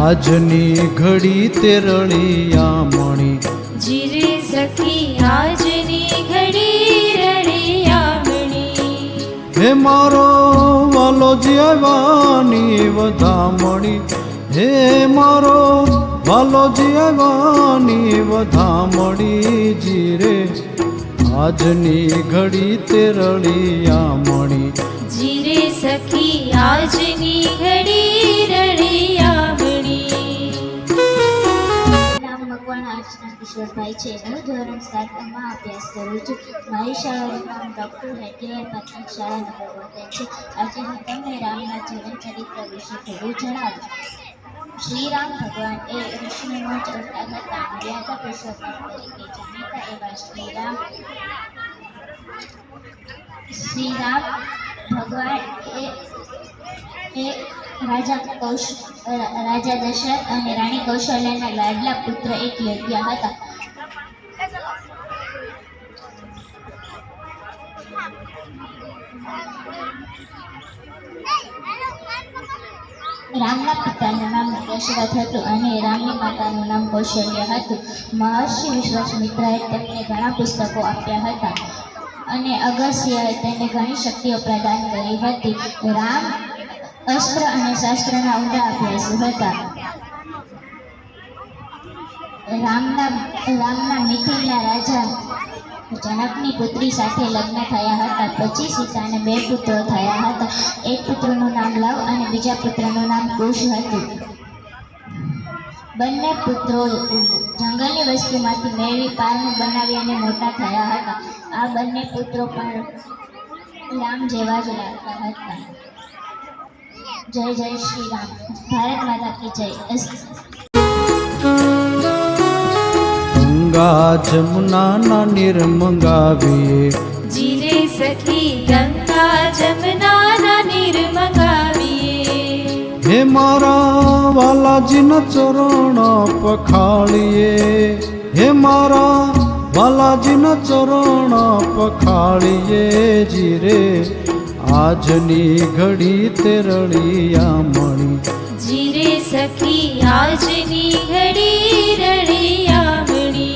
આજની ઘડી તે રળિયામણી જીરે સખી આજની ઘડી રળિયામણી હે મારો વાલો જીવાની વધામણી હે મારો વાલો જીવાની વધામણી જીરે આજની ઘડી તે રળિયામણી જીરે સખી આજની ઘડી રળિયામણી નામ અર્ચના કિશોરભાઈ છે. હું ધોરણ 7 માં અભ્યાસ કરું છું. મારી શાળાનું નામ ડૉક્ટર હેટીયાર પ્રાથમિક શાળા નંબર 72 છે. આજે હું તમને રામના જીવન ચરિત્ર વિશે થોડું જણાવીશ. શ્રી રામ ભગવાન એ ઋષિનો ચોટા હતા. મર્યાદા પુરુષોત્તમ તરીકે જાણીતા એવા શ્રી રામ ભગવાન એ રાજા દશરથ અને રાણી કૌશલ્યાના લાડલા પુત્ર એકલવ્ય હતા. રામના પિતાનું નામ દશરથ હતું અને રામની માતાનું નામ કૌશલ્ય હતું. મહર્ષિ વિશ્વામિત્રએ તેમને ઘણા પુસ્તકો આપ્યા હતા અને અગસ્ત્યએ તેને ઘણી શક્તિઓ પ્રદાન કરી હતી. રામ અસ્ત્ર અને શાસ્ત્રના ઊંડા અભ્યાસુ હતા. રામના મિથિલના રાજા જનકની પુત્રી સાથે લગ્ન થયા હતા. પછી સીતાને 2 પુત્રો થયા હતા. એક પુત્રનું નામ લવ અને બીજા પુત્રનું નામ કુશ હતું. બંને પુત્રો જંગલની વસ્તીમાંથી મેળવી પારનું બનાવી અને મોટા થયા હતા. આ બંને પુત્રો પણ રામ જેવા જ લાગતા હતા. જય જય શ્રી રામ. ભારત માતા કી જય. ગંગા જમુનાના નિર્મંગાવીએ જીરે સખી ગંગા જમનાના નિર્મંગાવીએ હે મારા વાલાજીના ચરણ પખાળીએ હે મારા વાલાજીના ચરણ પખાળીએ જીરે આજની ઘડી તે રળિયામણી જીરે સખી આજની ઘડી રળિયામણી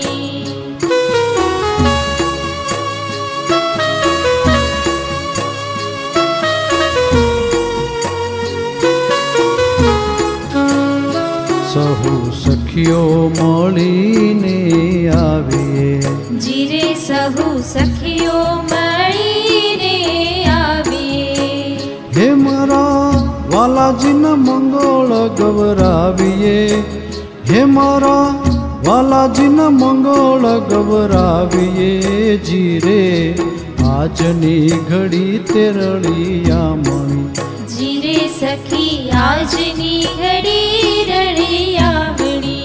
સહુ સખીઓ મળીને આવીએ જીરે સહુ સખીઓ મળીને આવીએ હે મારા વાલાજીના મંગળ ગવરાવીએ હે મારા વાલાજીના મંગળ ગવરાવીએ જીરે આજની ઘડી તે રળિયામણી જીરે સખી આજની ઘડી રળિયામણી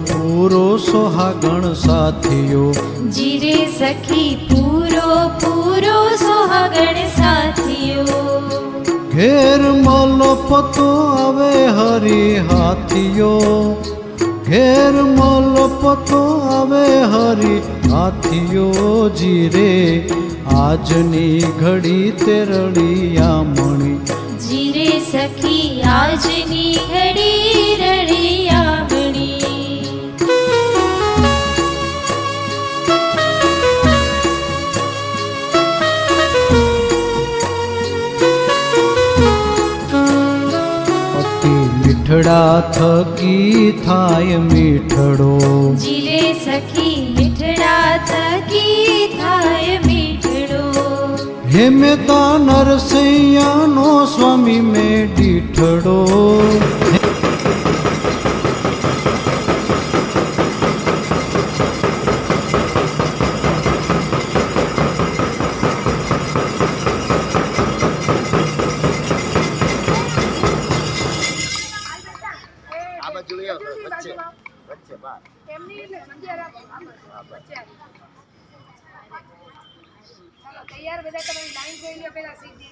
પૂરો સોહાગણ સાથીઓ જીરે સખી પૂરો સોહાગણ સાથીઓ ઘેર મલપતો આવે હરી હાથીઓ ઘેર મલપતો આવે હરી હાથીઓ જીરે આજની ઘડી તે રળિયામણી જીરે સખી આજની ઘડી રળિયામણી મીઠડા થકી થાય મીઠડો જીરે સખી મીઠડા થકી થાય મીઠડો હે મેતા નરસૈયાનો સ્વામી મેં દીઠડો તૈયાર બધા તમારી લાઈન જોઈ લો પેલા સીધી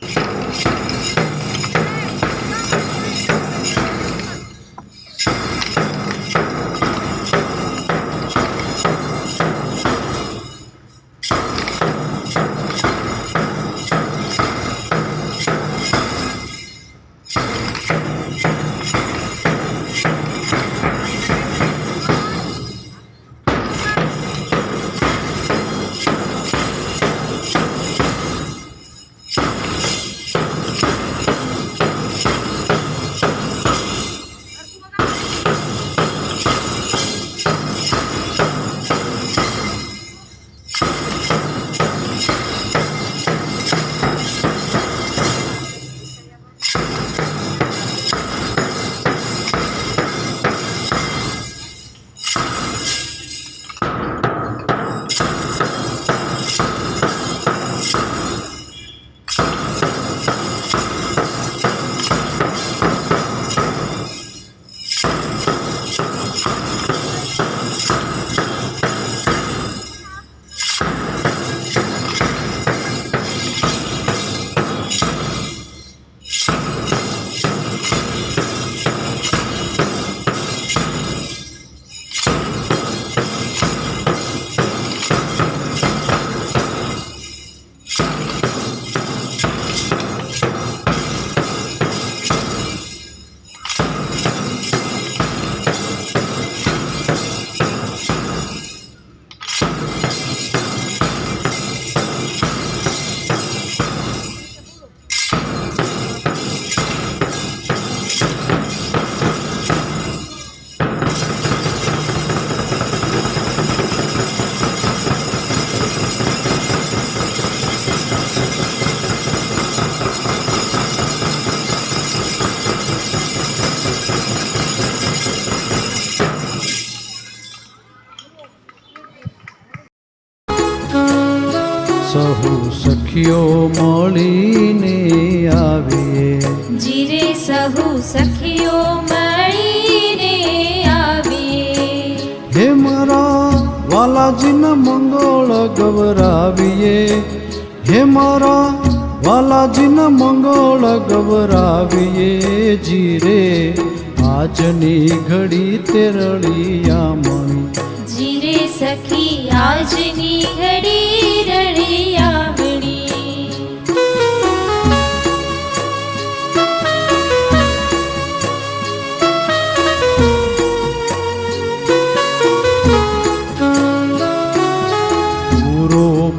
સહુ સખીઓ મળીને આવીએ. જીરે સહુ સખીઓ મળીને આવીએ. હે મારા વાલાજીના મંગળ ગવરાવીએ. હે મારા વાલાજીના મંગળ ગવરાવીએ. જીરે આજની ઘડી તેરળિયા મણી. જીરે સખી આજની ઘડી રળિયામણી.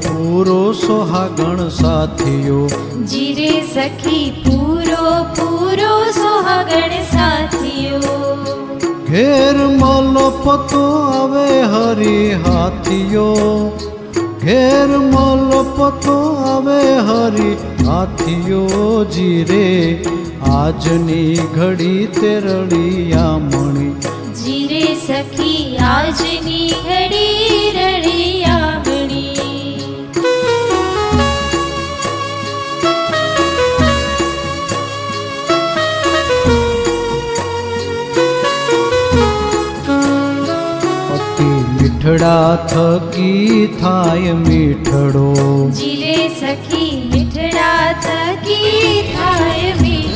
પૂરો સોહાગણ સાથીઓ. જીરે સખી પૂરો સોહાગણ સાથીઓ. ઘેર મલપતો આવે હરી હાથીઓ. ઘેર મલપતો આવે હરી હાથીઓ. જીરે આજની ઘડી તેરળિયા મણી. જીરે સખી આજની ઘડી રળિયામણી. મીઠડા થકી થાય મીઠડો. જીરે સખી મીઠડા થકી થાય મીઠડો.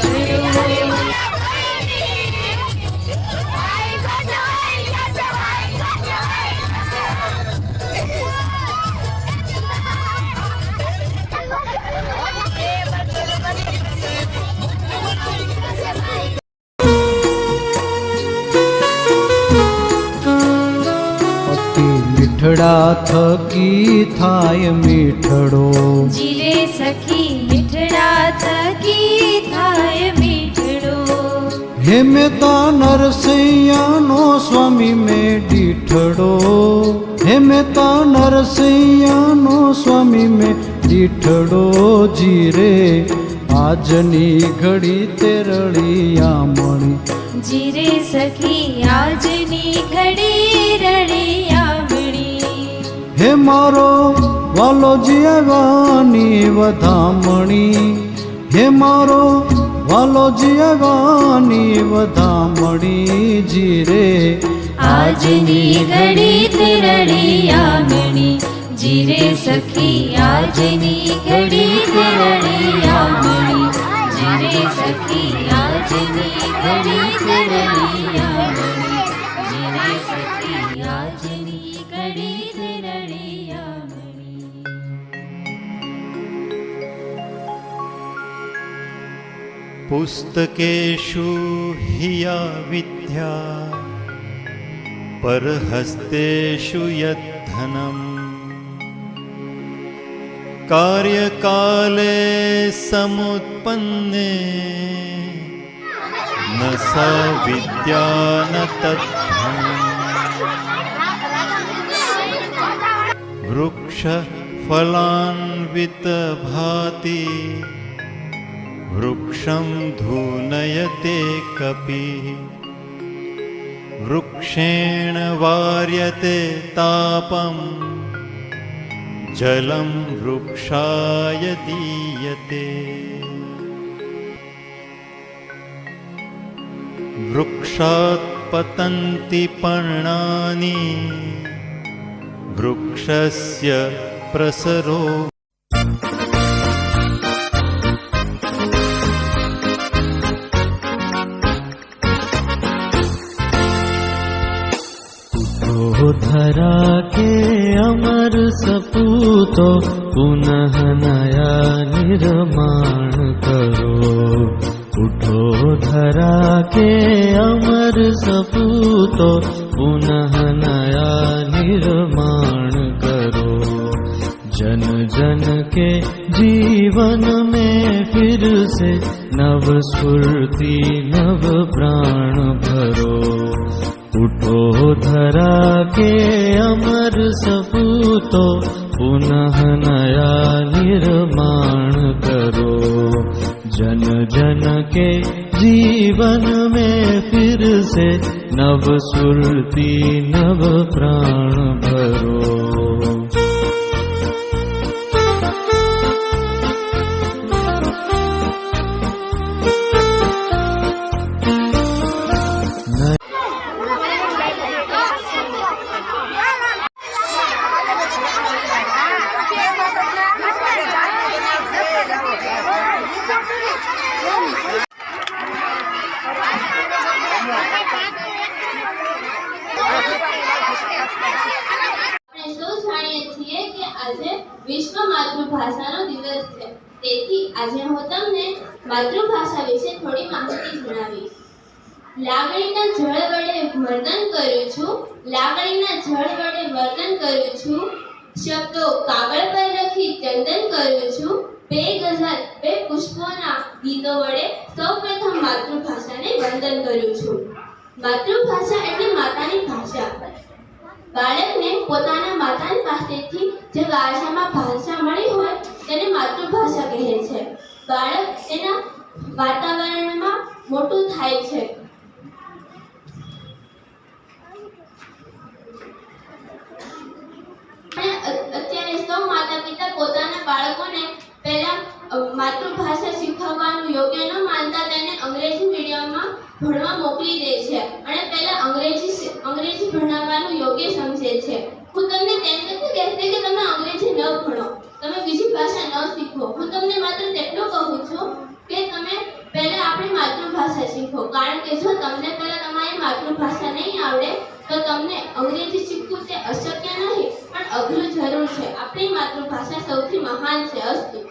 મીઠડા થકી થાય મીઠડો. જીરે સખી મીઠડા થકી થાય મીઠડો. હે મેતા નરસૈયાનો સ્વામી મેં દીઠડો. હે મેતા નરસૈયાનો સ્વામી મેં દીઠડો. જીરે આજની ઘડી તેરળિયા મણી. જીરે સખી આજની ઘડી રળિયામણી. હે મારો વાલો જીવાની વધામણી. હે મારો વાલો જીવાની વધામણી. જીરે આજની ઘડી તે રળિયામણી. જીરે સખી આજની ઘડી તે રળિયામણી. જીરે સખી આજની ઘડી તે રળિયામણી. જીરે સખી આજની ઘડી તે રળિયામણી. पुस्तकेषु हि या विद्या परहस्तेषु यद्धनम् कार्यकाले समुत्पन्ने न सा विद्या न तद्धनम् वृक्षफलान्वितभाति वृक्षं धूनयते कपिः वृक्षेण वार्यते तापं जलं वृक्षाय दीयते वृक्षात् पतन्ति पर्णानि वृक्षस्य प्रसरो धरा के अमर सपूतो पुनः नया निर्माण करो। उठो धरा के अमर सपूतो पुनः नया निर्माण करो। जन जन के जीवन में फिर से नव स्फूर्ति नव प्राण भरो। उठो धरा के अमर सपूतो पुनः नया निर्माण करो। जन जन के जीवन में फिर से नव स्फूर्ति नव प्राण भरो। વિશ્વ માતૃભાષાનો દિવસ છે. તેથી આજે હું તમને માતૃભાષા વિશે થોડી માહિતી જણાવીશ. લાગણીના જળ વડે વર્ણન કરું છું. લાગણીના જળ વડે વર્ણન કરું છું. શબ્દો કાગળ પર લખી ચંદન કરું છું. બે ગઝલ બે પુષ્પોના ગીતો વડે સૌપ્રથમ માતૃભાષાને વંદન કરું છું. માતૃભાષા એટલે માતાની ભાષા. બાળકને પોતાના માતા પાસેથી જે વારસામાં ભાષા મળી હોય તેને માતૃભાષા કહે છે. બાળક તેના વાતાવરણમાં મોટું થાય છે. અત્યારે સૌ માતા પિતા પોતાના બાળકોને પહેલા માતૃભાષા શીખવવાનું યોગ્ય ન માનતા તેને અંગ્રેજી મીડિયમમાં ભણવા મોકલી દે છે અને પહેલા અંગ્રેજી ભણાવવાનું યોગ્ય સમજે છે. હું તમને તેમ નથી કહેતી કે તમે અંગ્રેજી ન ભણો, તમે બીજી ભાષા ન શીખો. હું તમને માત્ર તેટલું કહું છું કે તમે પહેલા આપણી માતૃભાષા શીખો, કારણ કે જો તમને પહેલા તમારી માતૃભાષા નહીં આવડે તો તમને અંગ્રેજી શીખવું તે અશક્ય નહીં પણ અઘરું જરૂર છે. આપણી માતૃભાષા સૌથી મહાન છે. અસ્તુ.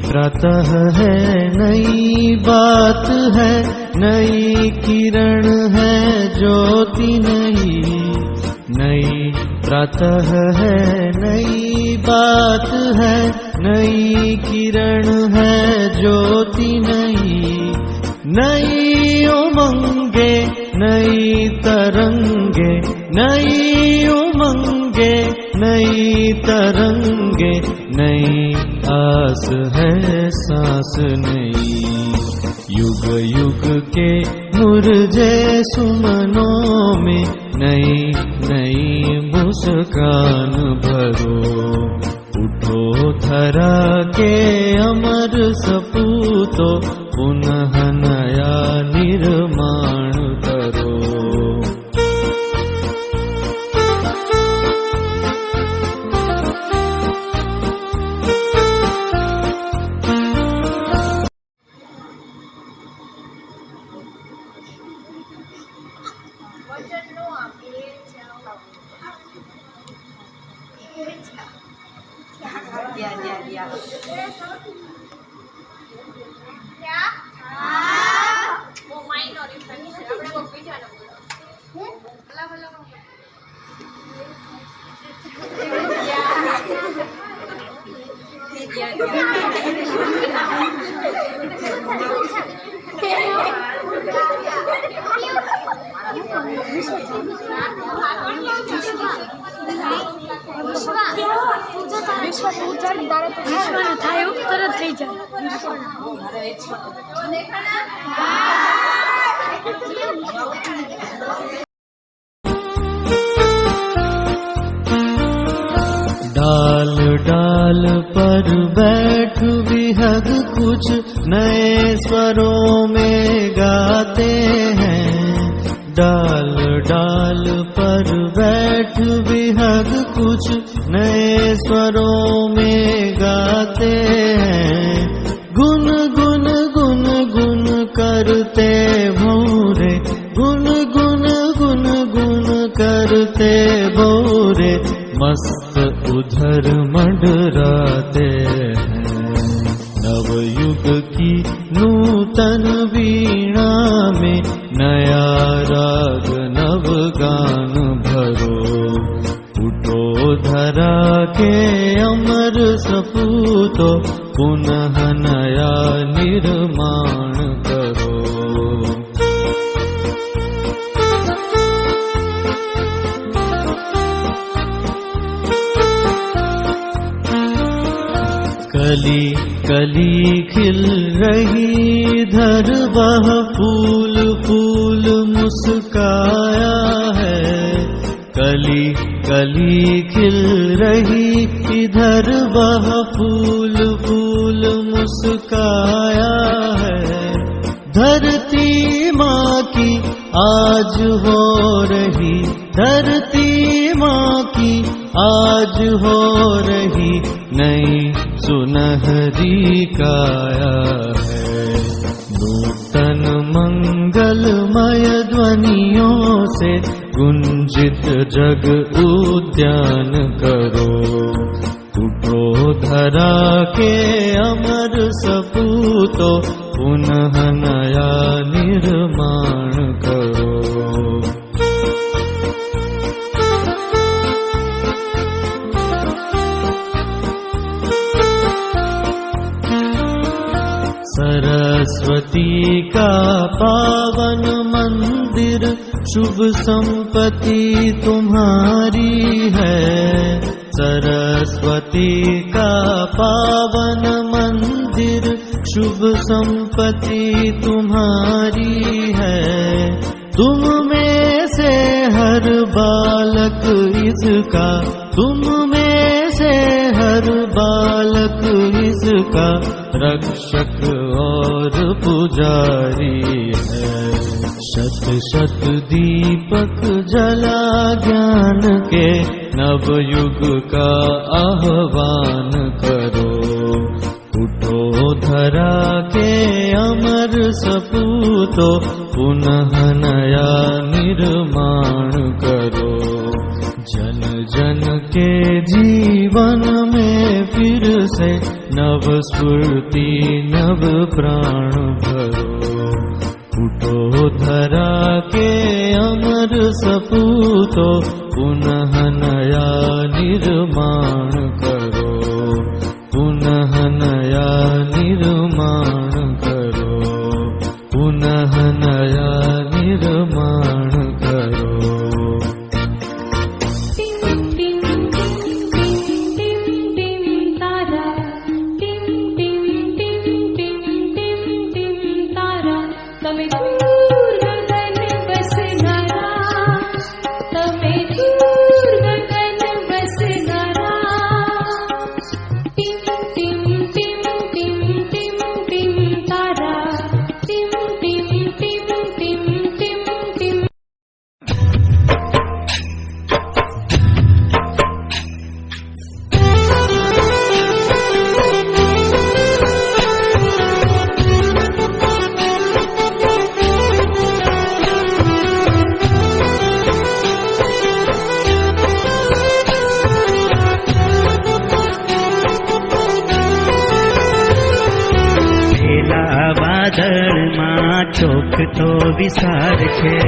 प्रातः है नई बात है, नई किरण है ज्योति नई, नई प्रातः है नई बात है, नई किरण है ज्योति नई, नई उमंगे नई तरंगे नई नई तरंगे, नई आस है सांस नई। युग युग के मुरझे सुमनों में नई नई मुस्कान भरो। उठो धरा के अमर सपूतो, पुनः नया निर्माण करो। डाल डाल पर बैठ विहग कुछ नए स्वरों में गाते हैं। डाल डाल पर बैठ विहग कुछ नए स्वरों में गाते हैं। गुन गुन गुन गुन करते भौरे, गुन गुन गुन गुन करते भौरे, मस्त उधर मंडराते हैं। नवयुग की नूतन वीणा में नया राग नव गान भरो। उठो धरा के अमर सपूतो, पुनः नया निर्माण करो। कली कली खिल रही धर वह फूल फूल मुस्काया है। कली कली खिल रही इधर वह फूल फूल मुस्काया है। धरती माँ की आज हो रही, धरती माँ की आज हो रही नई सुनहरी काया है। नूतन मंगलमय ध्वनियों से गुंजित जग उद्यान करो। उठो धरा के अमर सपूतो, पुनः नया निर्माण करो। सरस्वती का पावन मंदिर, शुभ संपत्ति तुम्हारी है। सरस्वती का पावन मंदिर, शुभ संपत्ति तुम्हारी है। तुम में से हर बालक इसका, तुम में से हर बालक इसका रक्षक और पुजारी है। शत शत दीपक जला ज्ञान के, नवयुग का आह्वान करो। उठो धरा के अमर सपूतो, पुनः नया निर्माण करो। जन जन के जीवन में फिर से नव स्फूर्ति नव प्राण भरो। उठो धरा के अमर सपूतो, पुनः नया निर्माण करो। पुनः नया निर्माण करो, पुनः नया निर्माण करो। તો વિસાર છે.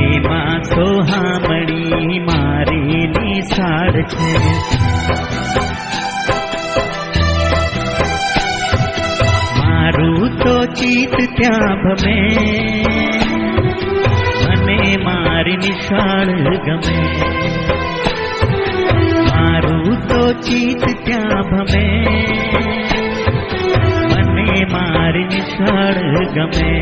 એમાં સોહામણી મારી નિસાર છે. મારું તો ચિત્ત ત્યાં ભમે, મને મારી નિશાળ ગમે. મારું તો ચિત્ત ત્યાં ભમે, મને મારી નિશાળ ગમે.